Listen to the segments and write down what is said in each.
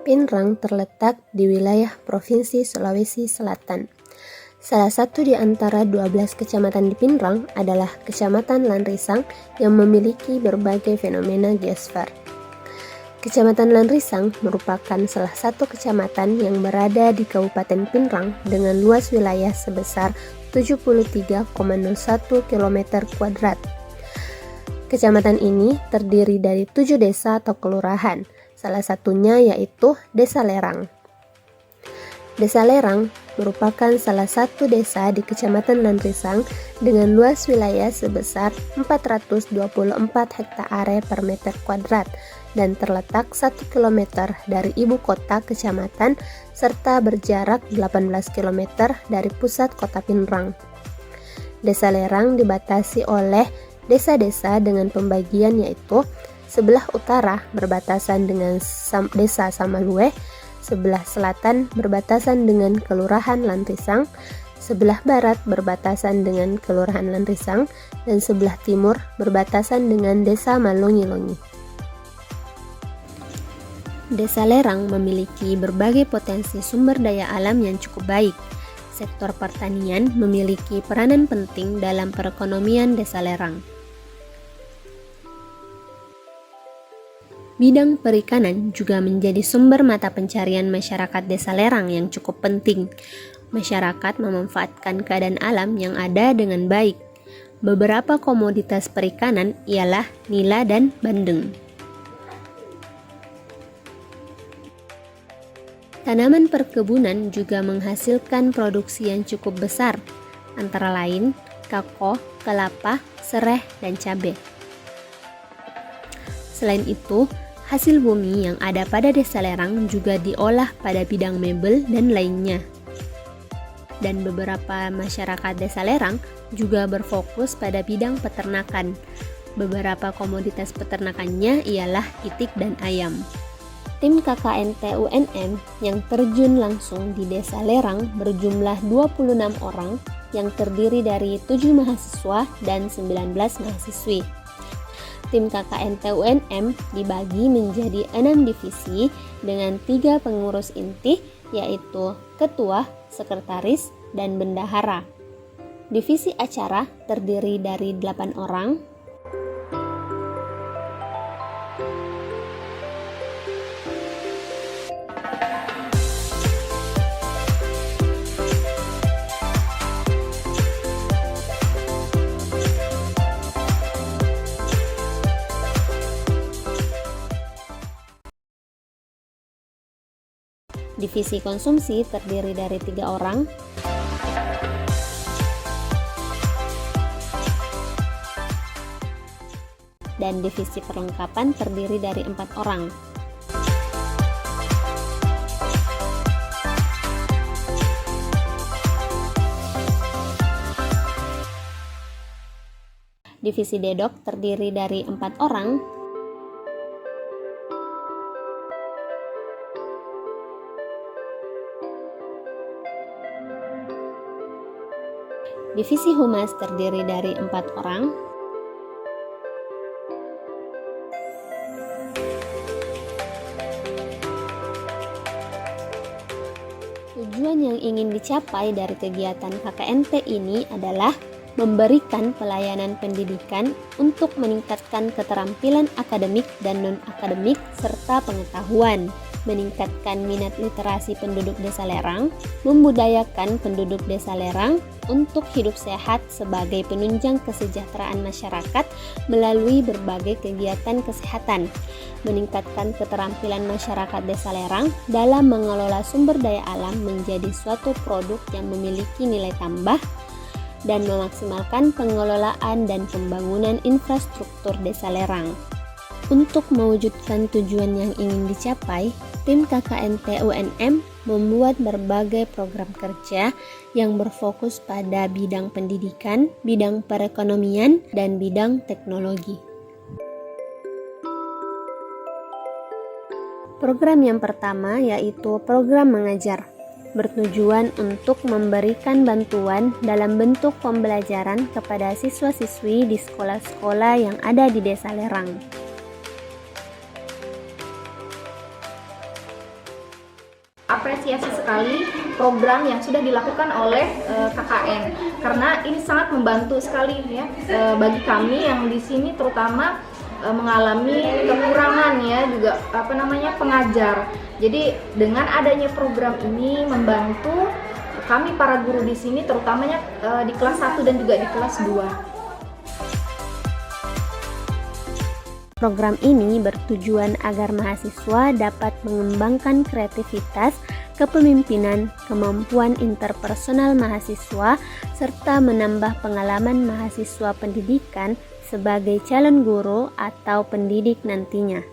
Pinrang terletak di wilayah Provinsi Sulawesi Selatan. Salah satu di antara 12 kecamatan di Pinrang adalah Kecamatan Lanrisang yang memiliki berbagai fenomena geosfer. Kecamatan Lanrisang merupakan salah satu kecamatan yang berada di Kabupaten Pinrang dengan luas wilayah sebesar 73,01 km². Kecamatan ini terdiri dari 7 desa atau kelurahan, salah satunya yaitu Desa Lerang. Desa Lerang merupakan salah satu desa di Kecamatan Lanrisang dengan luas wilayah sebesar 424 hektare per meter kuadrat dan terletak 1 km dari ibu kota kecamatan serta berjarak 18 km dari pusat kota Pinrang. Desa Lerang dibatasi oleh desa-desa dengan pembagian yaitu sebelah utara berbatasan dengan Desa Samalue, sebelah selatan berbatasan dengan Kelurahan Lanrisang, sebelah barat berbatasan dengan Kelurahan Lanrisang, dan sebelah timur berbatasan dengan Desa Malongi-Longi. Desa Lerang memiliki berbagai potensi sumber daya alam yang cukup baik. Sektor pertanian memiliki peranan penting dalam perekonomian Desa Lerang. Bidang perikanan juga menjadi sumber mata pencarian masyarakat Desa Lerang yang cukup penting. Masyarakat memanfaatkan keadaan alam yang ada dengan baik. Beberapa komoditas perikanan ialah nila dan bandeng. Tanaman perkebunan juga menghasilkan produksi yang cukup besar, antara lain kakao, kelapa, serai, dan cabai. Selain itu, hasil bumi yang ada pada Desa Lerang juga diolah pada bidang mebel dan lainnya. Dan beberapa masyarakat Desa Lerang juga berfokus pada bidang peternakan. Beberapa komoditas peternakannya ialah itik dan ayam. Tim KKNT UNM yang terjun langsung di Desa Lerang berjumlah 26 orang yang terdiri dari 7 mahasiswa dan 19 mahasiswi. Tim KKNT UNM dibagi menjadi 6 divisi dengan 3 pengurus inti yaitu ketua, sekretaris, dan bendahara. Divisi acara terdiri dari 8 orang. Divisi konsumsi terdiri dari 3 orang. Dan divisi perlengkapan terdiri dari 4 orang. Divisi dedok terdiri dari 4 orang. Divisi humas terdiri dari 4 orang. Tujuan yang ingin dicapai dari kegiatan KKNT ini adalah memberikan pelayanan pendidikan untuk meningkatkan keterampilan akademik dan non-akademik serta pengetahuan, meningkatkan minat literasi penduduk Desa Lerang, membudayakan penduduk Desa Lerang untuk hidup sehat sebagai penunjang kesejahteraan masyarakat melalui berbagai kegiatan kesehatan, meningkatkan keterampilan masyarakat Desa Lerang dalam mengelola sumber daya alam menjadi suatu produk yang memiliki nilai tambah, dan memaksimalkan pengelolaan dan pembangunan infrastruktur Desa Lerang. Untuk mewujudkan tujuan yang ingin dicapai, tim KKNT UNM membuat berbagai program kerja yang berfokus pada bidang pendidikan, bidang perekonomian, dan bidang teknologi. Program yang pertama yaitu program mengajar, bertujuan untuk memberikan bantuan dalam bentuk pembelajaran kepada siswa-siswi di sekolah-sekolah yang ada di Desa Lerang. apresiasi sekali program yang sudah dilakukan oleh KKN, karena ini sangat membantu sekali ya bagi kami yang di sini, terutama mengalami kekurangan ya juga pengajar. Jadi dengan adanya program ini membantu kami para guru di sini, terutamanya di kelas 1 dan juga di kelas 2. Program ini bertujuan agar mahasiswa dapat mengembangkan kreativitas, kepemimpinan, kemampuan interpersonal mahasiswa, serta menambah pengalaman mahasiswa pendidikan sebagai calon guru atau pendidik nantinya.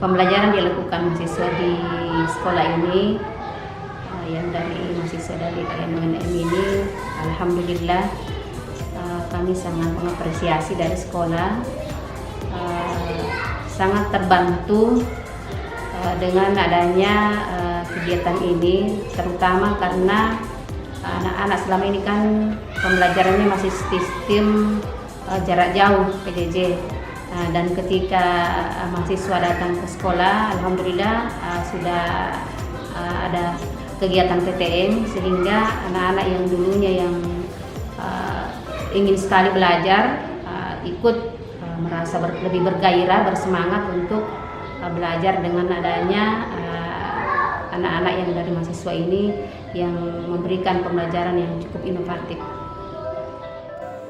Pembelajaran dilakukan mahasiswa di sekolah ini, yang dari mahasiswa dari KNUNM ini, alhamdulillah kami sangat mengapresiasi dari sekolah, sangat terbantu dengan adanya kegiatan ini, terutama karena anak-anak selama ini kan pembelajarannya masih sistem jarak jauh PJJ. Dan ketika mahasiswa datang ke sekolah, alhamdulillah sudah ada kegiatan PTM, sehingga anak-anak yang dulunya yang ingin sekali belajar ikut merasa lebih bergairah, bersemangat untuk belajar dengan adanya anak-anak yang dari mahasiswa ini yang memberikan pembelajaran yang cukup inovatif.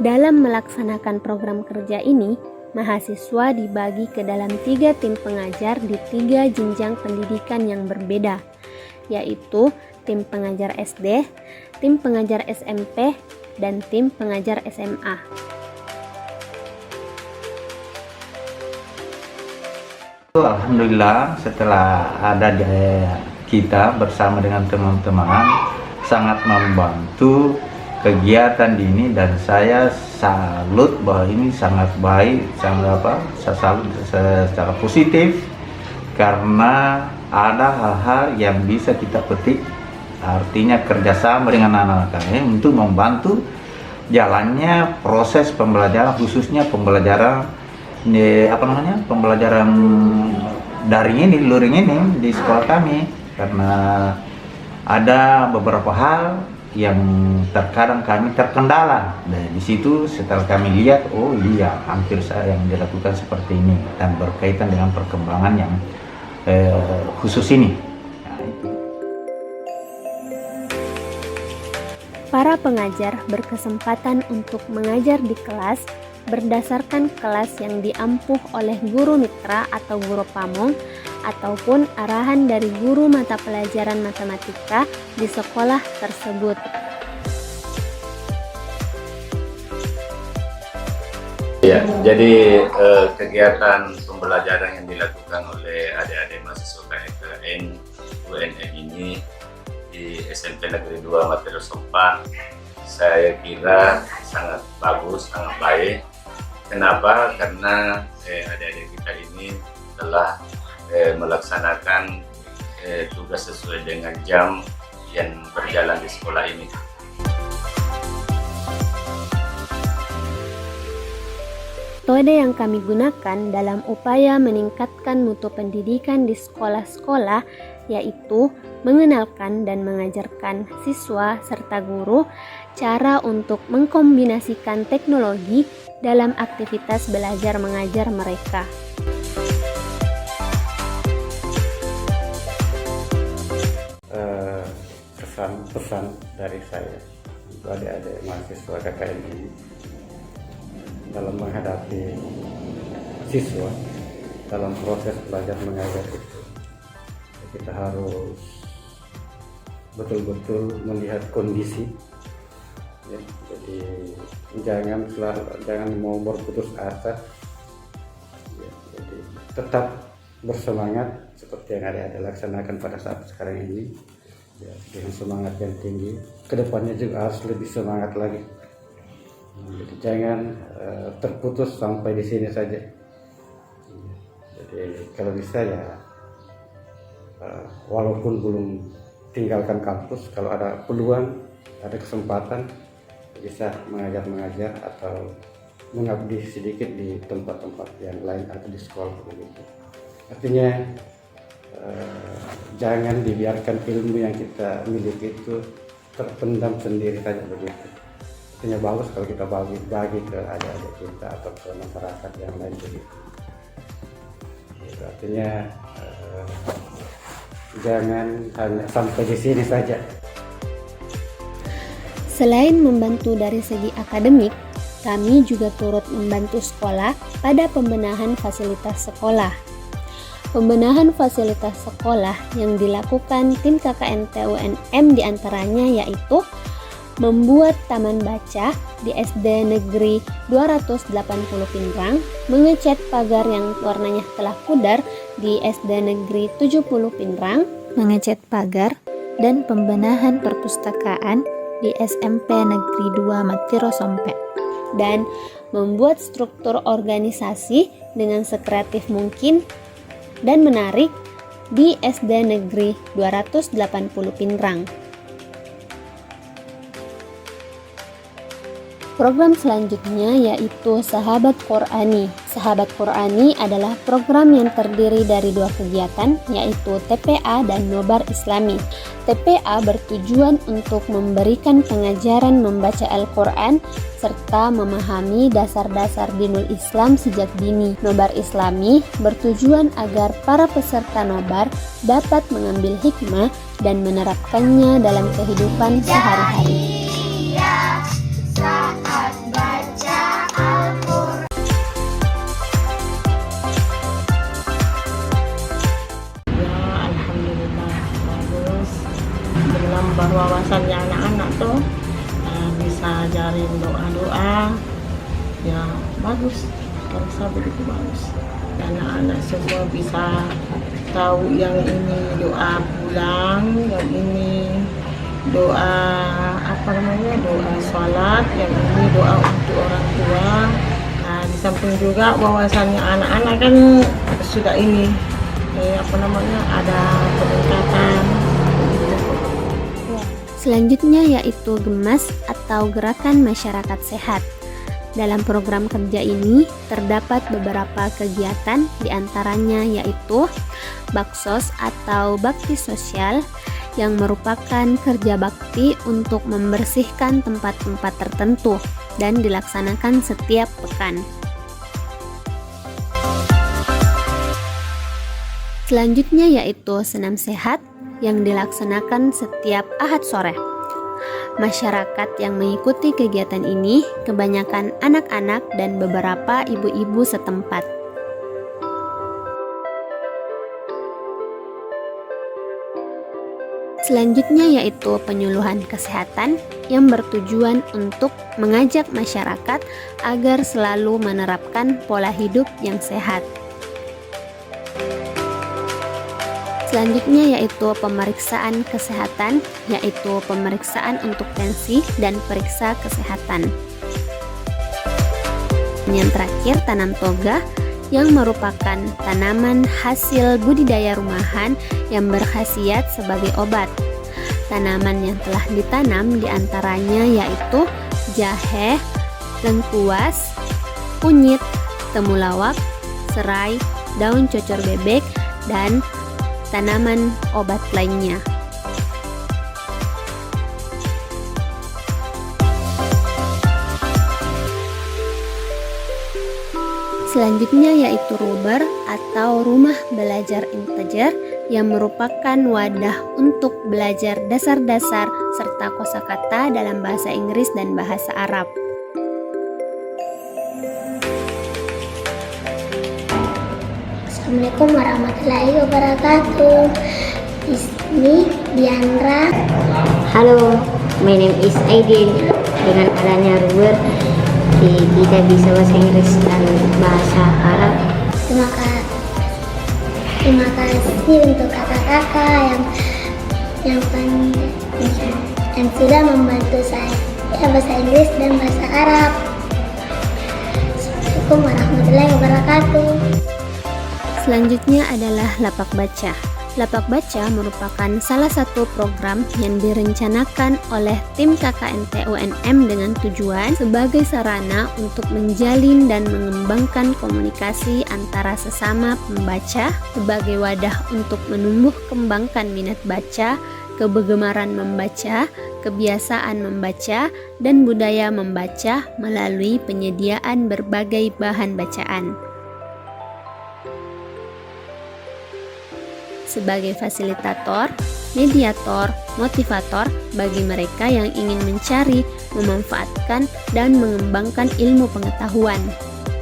Dalam melaksanakan program kerja ini, mahasiswa dibagi ke dalam 3 tim pengajar di 3 jenjang pendidikan yang berbeda, yaitu tim pengajar SD, tim pengajar SMP, dan tim pengajar SMA. Alhamdulillah, setelah ada kita bersama dengan teman-teman sangat membantu kegiatan ini, dan saya salut bahwa ini sangat baik, saya salut secara positif karena ada hal-hal yang bisa kita petik, artinya kerjasama dengan anak-anak ini untuk membantu jalannya proses pembelajaran, khususnya pembelajaran pembelajaran daring ini, luring ini di sekolah kami, karena ada beberapa hal yang terkadang kami terkendala. Dan di situ setelah kami lihat, oh iya, hampir saya yang dilakukan seperti ini dan berkaitan dengan perkembangan yang khusus ini. Para pengajar berkesempatan untuk mengajar di kelas berdasarkan kelas yang diampuh oleh guru mitra atau guru pamong, ataupun arahan dari guru mata pelajaran matematika di sekolah tersebut. Ya, jadi kegiatan pembelajaran yang dilakukan oleh adik-adik mahasiswa KKN UNM ini di SMP Negeri 2 Matero Sompa, saya kira sangat bagus, sangat baik. Kenapa? Karena adik-adik kita ini telah melaksanakan tugas sesuai dengan jam yang berjalan di sekolah ini. Metode yang kami gunakan dalam upaya meningkatkan mutu pendidikan di sekolah-sekolah yaitu mengenalkan dan mengajarkan siswa serta guru cara untuk mengkombinasikan teknologi dalam aktivitas belajar mengajar mereka. Pesan dari saya untuk adik-adik mahasiswa KKN ini dalam menghadapi siswa dalam proses belajar mengajar itu, kita harus betul-betul melihat kondisi ya, jadi jangan mau berputus asa ya, jadi tetap bersemangat seperti yang adik-adik laksanakan pada saat sekarang ini ya, dengan semangat yang tinggi. Kedepannya juga harus lebih semangat lagi, jadi jangan terputus sampai di sini saja. Jadi kalau bisa ya walaupun belum tinggalkan kampus, kalau ada peluang, ada kesempatan bisa mengajar atau mengabdi sedikit di tempat-tempat yang lain atau di sekolah begitu. Artinya jangan dibiarkan ilmu yang kita miliki itu terpendam sendiri saja begitu. Artinya bagus kalau kita bagi ke adik-adik kita atau ke masyarakat yang lain begitu. Artinya jangan hanya sampai di sini saja. Selain membantu dari segi akademik, kami juga turut membantu sekolah pada pembenahan fasilitas sekolah. Pembenahan fasilitas sekolah yang dilakukan tim KKNT UNM diantaranya yaitu membuat taman baca di SD Negeri 280 Pinrang, mengecat pagar yang warnanya telah pudar di SD Negeri 70 Pinrang, mengecat pagar, dan pembenahan perpustakaan di SMP Negeri 2 Matiro Sompe, dan membuat struktur organisasi dengan sekreatif mungkin dan menarik di SD Negeri 280 Pinrang. Program selanjutnya yaitu Sahabat Qur'ani. Sahabat Qur'ani adalah program yang terdiri dari 2 kegiatan, yaitu TPA dan Nobar Islami. TPA bertujuan untuk memberikan pengajaran membaca Al-Quran serta memahami dasar-dasar dinul Islam sejak dini. Nobar Islami bertujuan agar para peserta nobar dapat mengambil hikmah dan menerapkannya dalam kehidupan sehari-hari. Menambah wawasannya anak-anak tuh, bisa ajarin doa-doa, ya bagus, kalau saya begitu bagus. Anak-anak semua bisa tahu yang ini doa pulang, yang ini doa doa sholat, yang ini doa untuk orang tua. Nah, di samping juga wawasannya anak-anak kan sudah ini ada peningkatan. Selanjutnya yaitu GEMAS atau Gerakan Masyarakat Sehat. Dalam program kerja ini terdapat beberapa kegiatan, diantaranya yaitu Baksos atau Bakti Sosial, yang merupakan kerja bakti untuk membersihkan tempat-tempat tertentu dan dilaksanakan setiap pekan. Selanjutnya yaitu Senam Sehat yang dilaksanakan setiap Ahad sore. Masyarakat yang mengikuti kegiatan ini kebanyakan anak-anak dan beberapa ibu-ibu setempat. Selanjutnya yaitu penyuluhan kesehatan yang bertujuan untuk mengajak masyarakat agar selalu menerapkan pola hidup yang sehat. Selanjutnya yaitu pemeriksaan kesehatan, yaitu pemeriksaan untuk tensi dan periksa kesehatan. Yang terakhir, tanam toga yang merupakan tanaman hasil budidaya rumahan yang berkhasiat sebagai obat. Tanaman yang telah ditanam diantaranya yaitu jahe, lengkuas, kunyit, temulawak, serai, daun cocor bebek, dan tanaman obat lainnya. Selanjutnya yaitu Ruber atau Rumah Belajar Integer yang merupakan wadah untuk belajar dasar-dasar serta kosakata dalam bahasa Inggris dan bahasa Arab. Assalamualaikum warahmatullahi wabarakatuh. Di sini Diandra. Halo, my name is Aidil. Dengan adanya Ruber, kita bisa bahasa Inggris dan bahasa Arab. Terima kasih untuk kakak-kakak yang sudah membantu saya bahasa Inggris dan bahasa Arab. Assalamualaikum warahmatullahi wabarakatuh. Selanjutnya adalah lapak baca. Lapak Baca merupakan salah satu program yang direncanakan oleh tim KKNT UNM dengan tujuan sebagai sarana untuk menjalin dan mengembangkan komunikasi antara sesama pembaca sebagai wadah untuk menumbuh kembangkan minat baca, kegemaran membaca, kebiasaan membaca, dan budaya membaca melalui penyediaan berbagai bahan bacaan. Sebagai fasilitator, mediator, motivator bagi mereka yang ingin mencari, memanfaatkan, dan mengembangkan ilmu pengetahuan.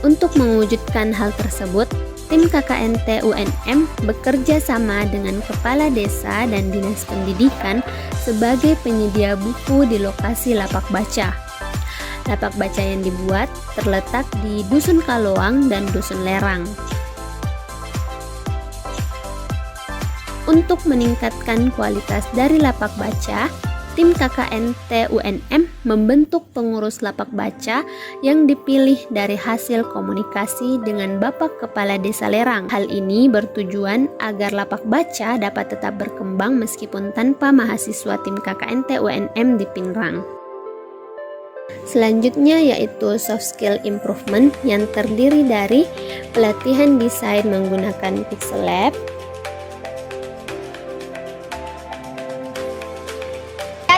Untuk mewujudkan hal tersebut, tim KKNT UNM bekerja sama dengan Kepala Desa dan Dinas Pendidikan sebagai penyedia buku di lokasi Lapak Baca. Lapak Baca yang dibuat terletak di Dusun Kaloang dan Dusun Lerang. Untuk meningkatkan kualitas dari Lapak Baca, tim KKNT UNM membentuk pengurus Lapak Baca yang dipilih dari hasil komunikasi dengan Bapak Kepala Desa Lerang. Hal ini bertujuan agar Lapak Baca dapat tetap berkembang meskipun tanpa mahasiswa tim KKNT UNM di Pinrang. Selanjutnya yaitu soft skill improvement yang terdiri dari pelatihan desain menggunakan Pixel Lab,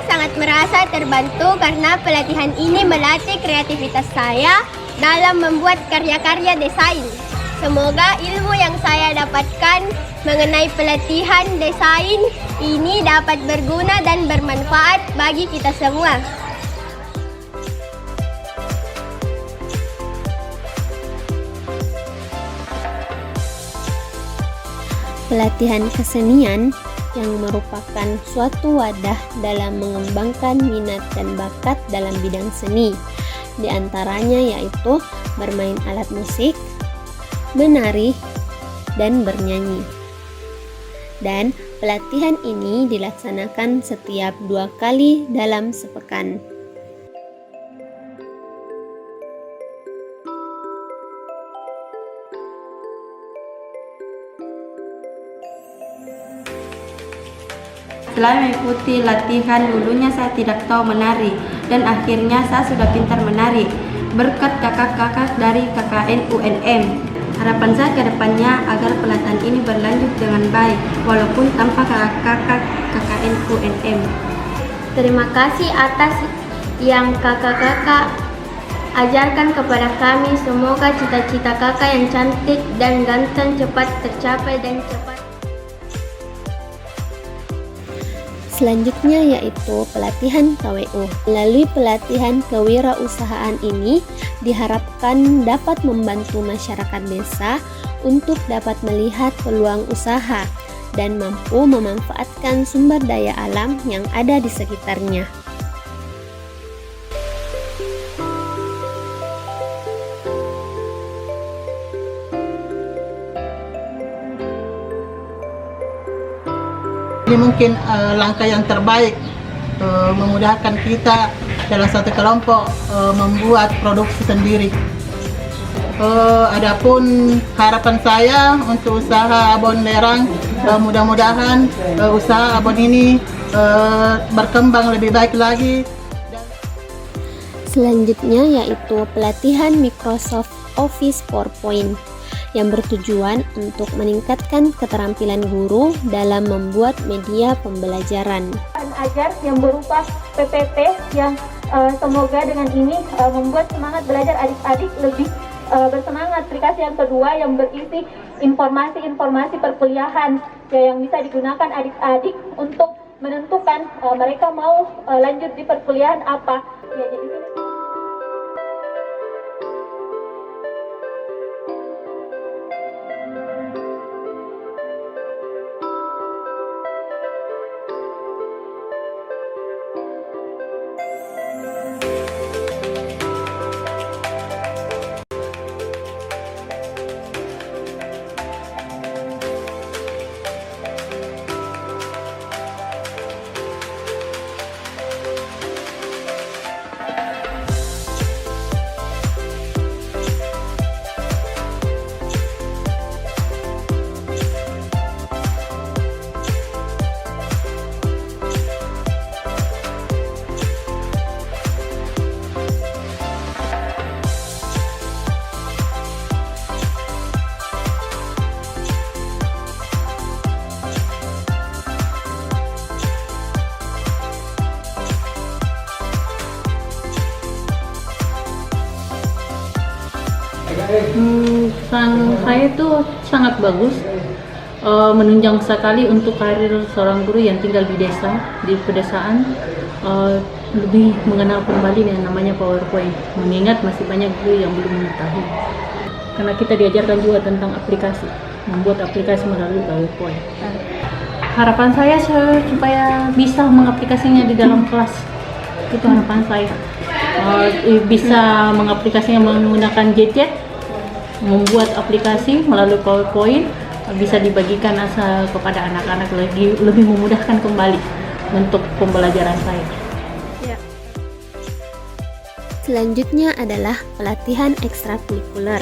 sangat merasa terbantu karena pelatihan ini melatih kreativitas saya dalam membuat karya-karya desain. Semoga ilmu yang saya dapatkan mengenai pelatihan desain ini dapat berguna dan bermanfaat bagi kita semua. pelatihan kesenian yang merupakan suatu wadah dalam mengembangkan minat dan bakat dalam bidang seni. Di antaranya yaitu bermain alat musik, menari, dan bernyanyi. Dan pelatihan ini dilaksanakan setiap 2 kali dalam sepekan. Setelah mengikuti latihan, dulunya saya tidak tahu menari dan akhirnya saya sudah pintar menari berkat kakak-kakak dari KKN UNM. Harapan saya ke depannya agar pelatihan ini berlanjut dengan baik walaupun tanpa kakak-kakak KKN UNM. Terima kasih atas yang kakak-kakak ajarkan kepada kami. Semoga cita-cita kakak yang cantik dan ganteng cepat tercapai dan cepat. Selanjutnya yaitu pelatihan KWU. Melalui pelatihan kewirausahaan ini diharapkan dapat membantu masyarakat desa untuk dapat melihat peluang usaha dan mampu memanfaatkan sumber daya alam yang ada di sekitarnya. Ini mungkin langkah yang terbaik memudahkan kita dalam satu kelompok membuat produksi sendiri. Adapun harapan saya untuk usaha abon lerang, mudah-mudahan usaha abon ini berkembang lebih baik lagi. Selanjutnya yaitu pelatihan Microsoft Office PowerPoint yang bertujuan untuk meningkatkan keterampilan guru dalam membuat media pembelajaran. Ajar yang berupa PPT yang semoga dengan ini membuat semangat belajar adik-adik lebih bersemangat. Aplikasi yang kedua yang berisi informasi-informasi perkuliahan yang bisa digunakan adik-adik untuk menentukan mereka mau lanjut di perkuliahan apa. Ya, jadi Saya itu sangat bagus, menunjang sekali untuk karir seorang guru yang tinggal di desa, di pedesaan, lebih mengenal kembali yang namanya PowerPoint, mengingat masih banyak guru yang belum mengetahui. Karena kita diajarkan juga tentang aplikasi, membuat aplikasi melalui PowerPoint. Harapan saya supaya bisa mengaplikasinya di dalam kelas, itu harapan saya. Bisa mengaplikasinya menggunakan gadget, membuat aplikasi melalui PowerPoint, bisa dibagikan kepada anak-anak lebih memudahkan kembali untuk pembelajaran saya. Selanjutnya adalah pelatihan ekstrakurikuler,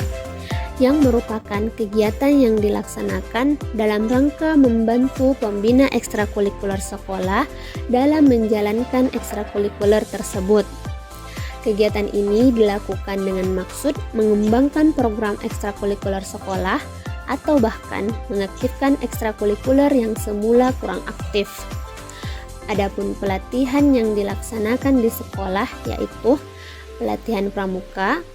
yang merupakan kegiatan yang dilaksanakan dalam rangka membantu pembina ekstrakurikuler sekolah dalam menjalankan ekstrakurikuler tersebut. Kegiatan ini dilakukan dengan maksud mengembangkan program ekstrakurikuler sekolah atau bahkan mengaktifkan ekstrakurikuler yang semula kurang aktif. Adapun pelatihan yang dilaksanakan di sekolah yaitu pelatihan pramuka,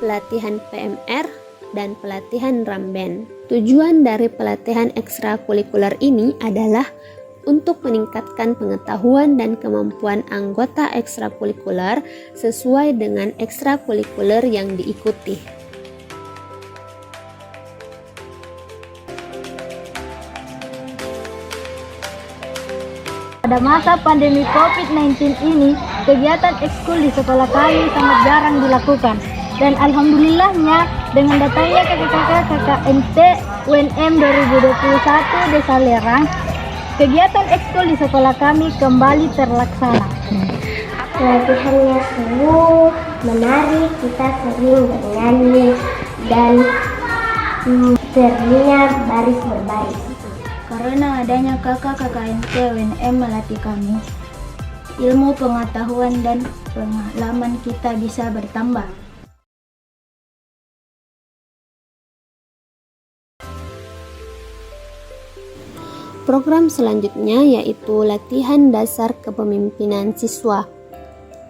pelatihan PMR, dan pelatihan Ramben. Tujuan dari pelatihan ekstrakurikuler ini adalah untuk meningkatkan pengetahuan dan kemampuan anggota ekstrakurikuler sesuai dengan ekstrakurikuler yang diikuti. Pada masa pandemi COVID-19 ini, kegiatan ekskul di sekolah kami sangat jarang dilakukan. Dan alhamdulillahnya, dengan datangnya kakak-kakak KKNT UNM 2021 Desa Lerang, kegiatan ekskul di sekolah kami kembali terlaksana. Pelatihannya seru, menarik, kita sering bernyanyi dan seringnya baris berbaris. Karena adanya kakak KKNT UNM melatih kami, ilmu pengetahuan dan pengalaman kita bisa bertambah. Program selanjutnya yaitu Latihan Dasar Kepemimpinan Siswa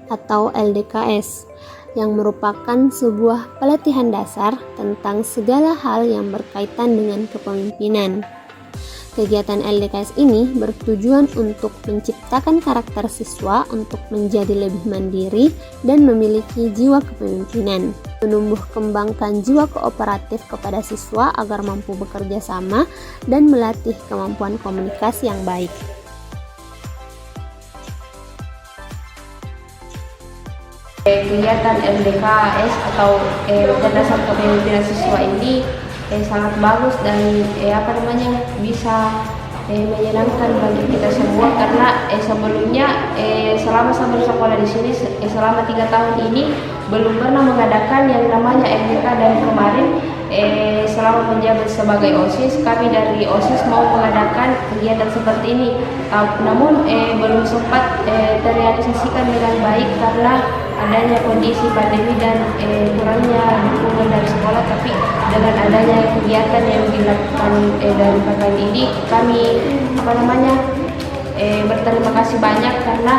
atau LDKS, yang merupakan sebuah pelatihan dasar tentang segala hal yang berkaitan dengan kepemimpinan. Kegiatan LDKS ini bertujuan untuk menciptakan karakter siswa untuk menjadi lebih mandiri dan memiliki jiwa kepemimpinan, menumbuh kembangkan jiwa kooperatif kepada siswa agar mampu bekerja sama dan melatih kemampuan komunikasi yang baik. Kegiatan LDKS atau dasar kepemimpinan siswa ini sangat bagus dan bisa menyenangkan bagi kita semua, karena sebelumnya selama saya bersekolah di sini selama 3 tahun ini belum pernah mengadakan yang namanya LDK, dan kemarin selama menjabat sebagai OSIS kami dari OSIS mau mengadakan kegiatan seperti ini, namun belum sempat terrealisasikan dengan baik karena adanya kondisi pandemi dan kurangnya dukungan dari sekolah. Tapi dengan adanya kegiatan yang dilakukan dari KKN ini, kami berterima kasih banyak karena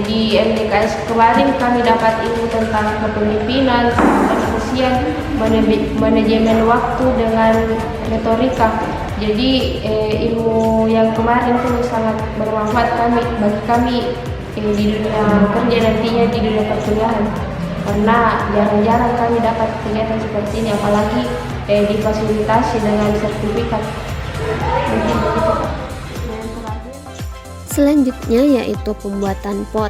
di LDKS kemarin kami dapat ilmu tentang kepemimpinan, komunikasian, manajemen waktu dengan retorika. Jadi ilmu yang kemarin itu sangat bermanfaat bagi kami di dunia kerja nantinya, di dunia perkuliahan, karena jarang-jarang kami dapat kegiatan seperti ini, apalagi difasilitasi dengan sertifikat. Selanjutnya yaitu pembuatan pot.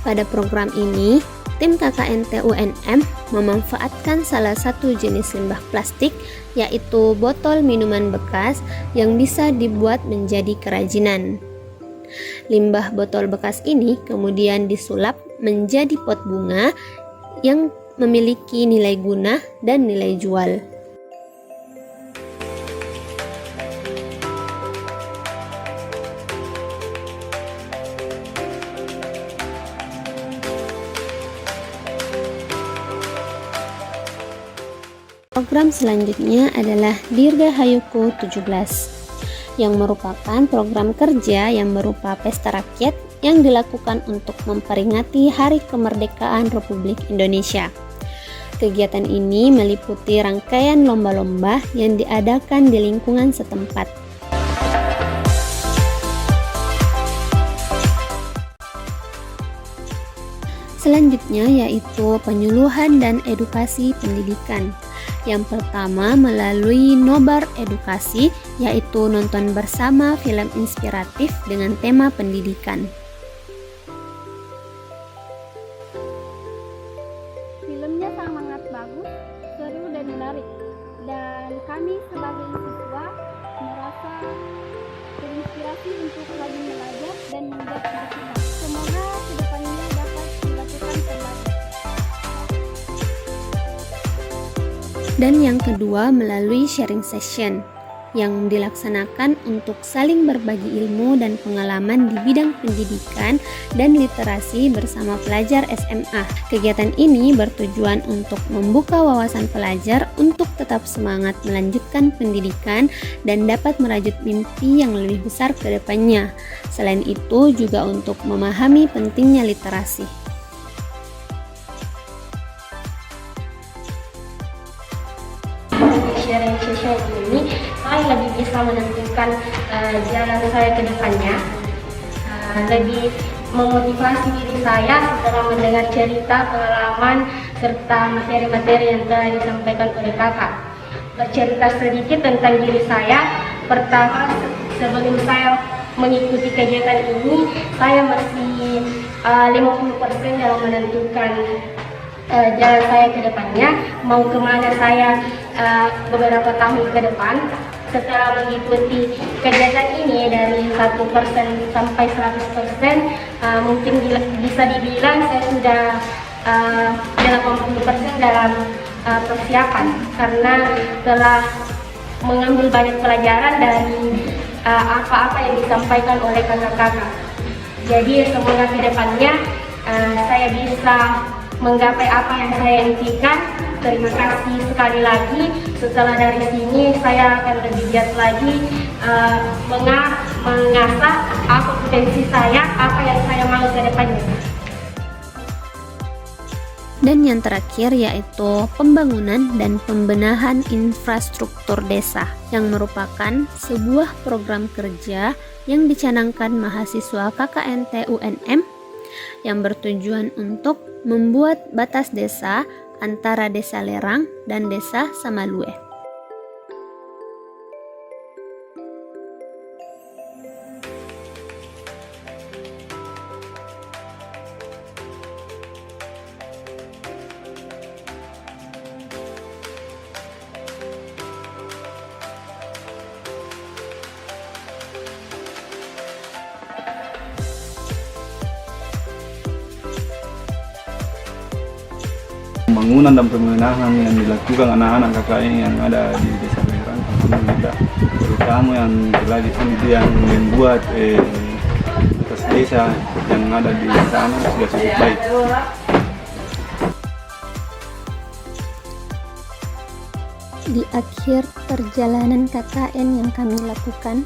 Pada program ini, tim KKNT UNM memanfaatkan salah satu jenis limbah plastik, yaitu botol minuman bekas yang bisa dibuat menjadi kerajinan. Limbah botol bekas ini kemudian disulap menjadi pot bunga yang memiliki nilai guna dan nilai jual. Program selanjutnya adalah Dirgahayuku 17, yang merupakan program kerja yang berupa pesta rakyat yang dilakukan untuk memperingati Hari Kemerdekaan Republik Indonesia. Kegiatan ini meliputi rangkaian lomba-lomba yang diadakan di lingkungan setempat. Selanjutnya yaitu penyuluhan dan edukasi pendidikan. Yang pertama melalui nobar edukasi, yaitu nonton bersama film inspiratif dengan tema pendidikan. Filmnya sangat bagus, seru dan menarik. Dan kami sebagai siswa merasa terinspirasi untuk rajin belajar dan menggiat bersama. Semoga kedepannya dapat dilakukan kembali. Dan yang kedua melalui sharing session yang dilaksanakan untuk saling berbagi ilmu dan pengalaman di bidang pendidikan dan literasi bersama pelajar SMA. Kegiatan ini bertujuan untuk membuka wawasan pelajar untuk tetap semangat melanjutkan pendidikan dan dapat merajut mimpi yang lebih besar ke depannya. Selain itu juga untuk memahami pentingnya literasi. Sharing session ini saya lebih bisa menentukan jalan saya ke depannya, lebih memotivasi diri saya setelah mendengar cerita, pengalaman, serta materi-materi yang telah disampaikan oleh kakak. Bercerita sedikit tentang diri saya. Pertama, sebelum saya mengikuti kegiatan ini, saya masih 50% dalam menentukan jalan saya ke depannya, mau kemana saya beberapa tahun ke depan. Setelah mengikuti kegiatan ini dari 1% sampai 100%, mungkin bisa dibilang saya sudah 80% dalam persiapan, karena telah mengambil banyak pelajaran dari apa-apa yang disampaikan oleh kakak-kakak. Jadi semoga ke depannya saya bisa menggapai apa yang saya impikan. Terima kasih sekali lagi. Setelah dari sini saya akan lebih giat lagi mengasah apa potensi saya, apa yang saya mau ke depannya. Dan yang terakhir yaitu pembangunan dan pembenahan infrastruktur desa, yang merupakan sebuah program kerja yang dicanangkan mahasiswa KKNT UNM yang bertujuan untuk membuat batas desa antara Desa Lerang dan Desa Samalue. Pembangunan dan pembenahan yang dilakukan anak-anak KKN yang ada di Desa Lerang, alhamdulillah, terutama yang lagi yang membuat atas desa yang ada di sana sudah cukup baik. Di akhir perjalanan KKN yang kami lakukan,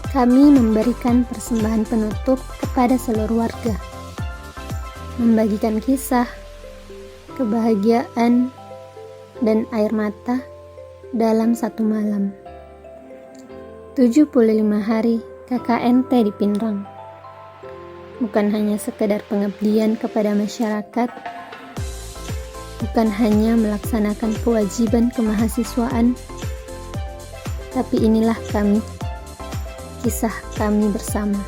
kami memberikan persembahan penutup kepada seluruh warga, membagikan kisah, kebahagiaan, dan air mata dalam satu malam. 75 hari KKNT di Pinrang bukan hanya sekedar pengabdian kepada masyarakat, bukan hanya melaksanakan kewajiban kemahasiswaan, tapi inilah kami, kisah kami bersama.